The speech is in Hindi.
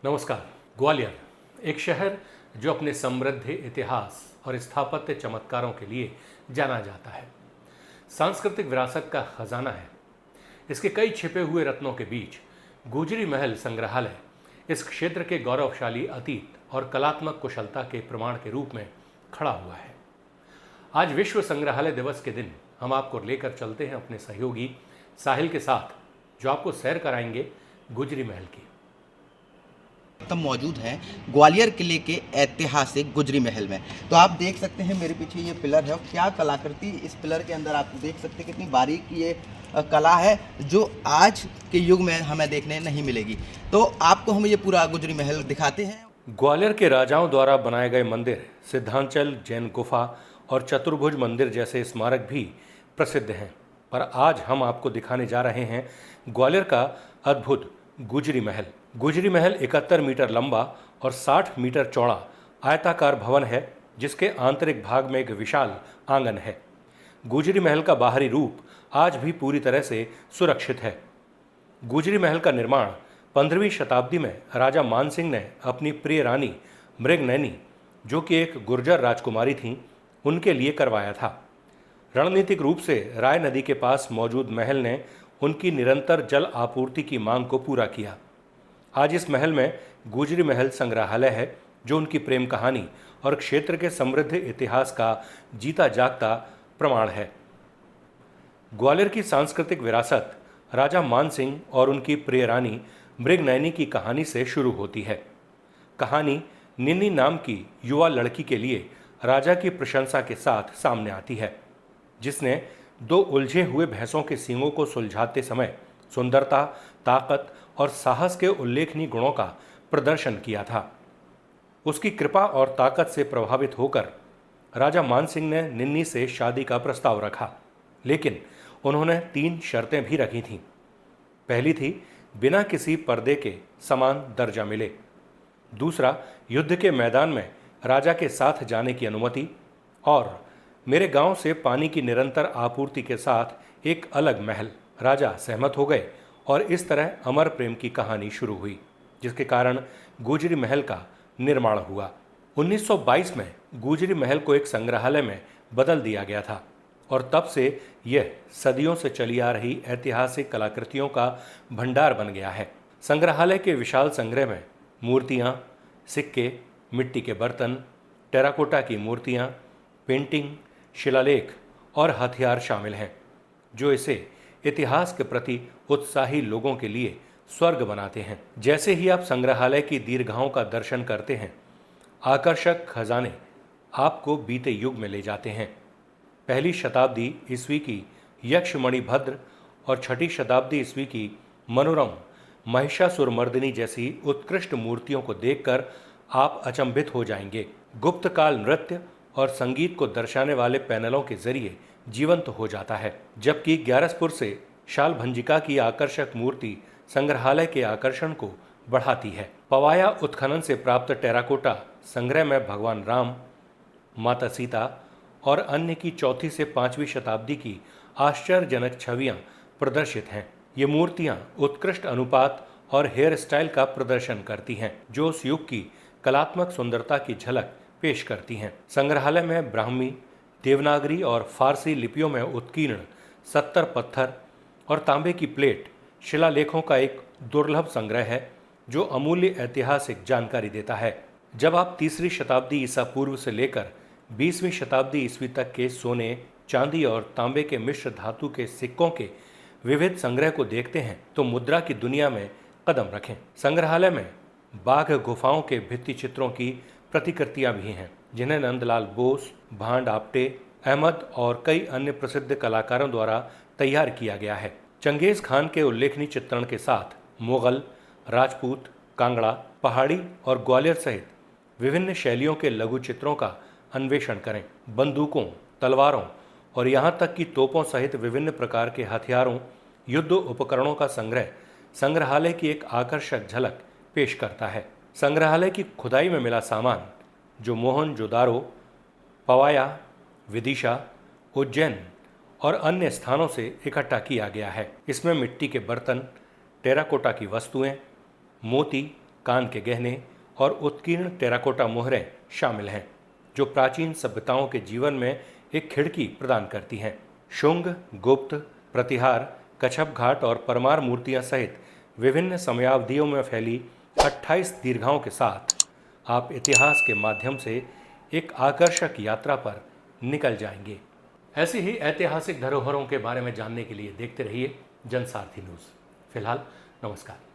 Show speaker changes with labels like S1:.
S1: नमस्कार। ग्वालियर एक शहर जो अपने समृद्ध इतिहास और स्थापत्य चमत्कारों के लिए जाना जाता है, सांस्कृतिक विरासत का खजाना है। इसके कई छिपे हुए रत्नों के बीच गुजरी महल संग्रहालय इस क्षेत्र के गौरवशाली अतीत और कलात्मक कुशलता के प्रमाण के रूप में खड़ा हुआ है। आज विश्व संग्रहालय दिवस के दिन हम आपको लेकर चलते हैं अपने सहयोगी साहिल के साथ, जो आपको सैर कराएंगे गुजरी महल की।
S2: तब मौजूद हैं ग्वालियर किले के ऐतिहासिक गुजरी महल में। तो आप देख सकते हैं मेरे पीछे ये पिलर है और क्या कलाकृति इस पिलर के अंदर आप देख सकते हैं, कितनी बारीक ये कला है जो आज के युग में हमें देखने नहीं मिलेगी। तो आपको हम ये पूरा गुजरी महल दिखाते हैं।
S1: ग्वालियर के राजाओं द्वारा बनाए गए मंदिर, सिद्धांचल जैन गुफा और चतुर्भुज मंदिर जैसे स्मारक भी प्रसिद्ध हैं, पर आज हम आपको दिखाने जा रहे हैं ग्वालियर का अद्भुत गुजरी महल। गुजरी महल 71 मीटर लंबा और 60 मीटर चौड़ा आयताकार भवन है, जिसके आंतरिक भाग में एक विशाल आंगन है। गुजरी महल का बाहरी रूप आज भी पूरी तरह से सुरक्षित है। गुजरी महल का निर्माण 15वीं शताब्दी में राजा मानसिंह ने अपनी प्रिय रानी मृगनयनी, जो कि एक गुर्जर राजकुमारी थीं, उनके लिए करवाया था। रणनीतिक रूप से राय नदी के पास मौजूद महल ने उनकी निरंतर जल आपूर्ति की मांग को पूरा किया। आज इस महल में गुजरी महल संग्रहालय है, जो उनकी प्रेम कहानी और क्षेत्र के समृद्ध इतिहास का जीता जागता प्रमाण है। ग्वालियर की सांस्कृतिक विरासत राजा मानसिंह और उनकी प्रिय रानी मृगनयनी की कहानी से शुरू होती है। कहानी निन्नी नाम की युवा लड़की के लिए राजा की प्रशंसा के साथ सामने आती है, जिसने दो उलझे हुए भैंसों के सींगों को सुलझाते समय सुंदरता, ताकत और साहस के उल्लेखनीय गुणों का प्रदर्शन किया था। उसकी कृपा और ताकत से प्रभावित होकर राजा मानसिंह ने निन्नी से शादी का प्रस्ताव रखा, लेकिन उन्होंने 3 शर्तें भी रखी थीं। पहली थी बिना किसी पर्दे के समान दर्जा मिले। दूसरा, युद्ध के मैदान में राजा के साथ जाने की अनुमति, और मेरे गांव से पानी की निरंतर आपूर्ति के साथ एक अलग महल। राजा सहमत हो गए और इस तरह अमर प्रेम की कहानी शुरू हुई, जिसके कारण गुजरी महल का निर्माण हुआ। 1922 में गुजरी महल को एक संग्रहालय में बदल दिया गया था और तब से यह सदियों से चली आ रही ऐतिहासिक कलाकृतियों का भंडार बन गया है। संग्रहालय के विशाल संग्रह में मूर्तियाँ, सिक्के, मिट्टी के बर्तन, टेराकोटा की मूर्तियाँ, पेंटिंग, शिलालेख और हथियार शामिल हैं, जो इसे इतिहास के प्रति उत्साही लोगों के लिए स्वर्ग बनाते हैं। जैसे ही आप संग्रहालय की दीर्घाओं का दर्शन करते हैं, आकर्षक खजाने आपको बीते युग में ले जाते हैं। 1ली शताब्दी ईस्वी की यक्षमणि भद्र और 6ठी शताब्दी ईस्वी की मनोरम महिषासुरमर्दिनी जैसी उत्कृष्ट मूर्तियों को देखकर आप अचंभित हो जाएंगे। गुप्त काल नृत्य और संगीत को दर्शाने वाले पैनलों के जरिए जीवंत हो जाता है, जबकि ग्यारसपुर से शाल भंजिका की आकर्षक मूर्ति संग्रहालय के आकर्षण को बढ़ाती है। पवाया उत्खनन से प्राप्त टेराकोटा संग्रह में भगवान राम, माता सीता और अन्य की 4वीं से 5वीं शताब्दी की आश्चर्यजनक छवियां प्रदर्शित हैं। ये मूर्तियां उत्कृष्ट अनुपात और हेयर स्टाइल का प्रदर्शन करती हैं, जो उस युग की कलात्मक सुंदरता की झलक पेश करती हैं। संग्रहालय में ब्राह्मी, देवनागरी और फारसी लिपियों में उत्कीर्ण 70 पत्थर और तांबे की प्लेट शिलालेखों का एक दुर्लभ संग्रह है, जो अमूल्य ऐतिहासिक जानकारी देता है। जब आप 3री शताब्दी ईसा पूर्व से लेकर 20वीं शताब्दी ईस्वी तक के सोने, चांदी और तांबे के मिश्र धातु के सिक्कों के विविध संग्रह को देखते हैं, तो मुद्रा की दुनिया में कदम रखें। संग्रहालय में बाघ गुफाओं के भित्ति चित्रों की प्रतिकृतियां भी हैं, जिन्हें नंदलाल बोस, भांड आपटे, अहमद और कई अन्य प्रसिद्ध कलाकारों द्वारा तैयार किया गया है। चंगेज खान के उल्लेखनीय चित्रण के साथ मुगल, राजपूत, कांगड़ा, पहाड़ी और ग्वालियर सहित विभिन्न शैलियों के लघु चित्रों का अन्वेषण करें। बंदूकों, तलवारों और यहाँ तक कि तोपों सहित विभिन्न प्रकार के हथियारों, युद्ध उपकरणों का संग्रह संग्रहालय की एक आकर्षक झलक पेश करता है। संग्रहालय की खुदाई में मिला सामान, जो मोहनजोदारो, पवाया, विदिशा, उज्जैन और अन्य स्थानों से इकट्ठा किया गया है। इसमें मिट्टी के बर्तन, टेराकोटा की वस्तुएं, मोती, कान के गहने और उत्कीर्ण टेराकोटा मोहरें शामिल हैं, जो प्राचीन सभ्यताओं के जीवन में एक खिड़की प्रदान करती हैं। शुंग, गुप्त, प्रतिहार, कच्छप घाट और परमार मूर्तियां सहित विभिन्न समयावधियों में फैली 28 दीर्घाओं के साथ आप इतिहास के माध्यम से एक आकर्षक यात्रा पर निकल जाएंगे। ऐसी ही ऐतिहासिक धरोहरों के बारे में जानने के लिए देखते रहिए जनसारथी न्यूज़। फिलहाल नमस्कार।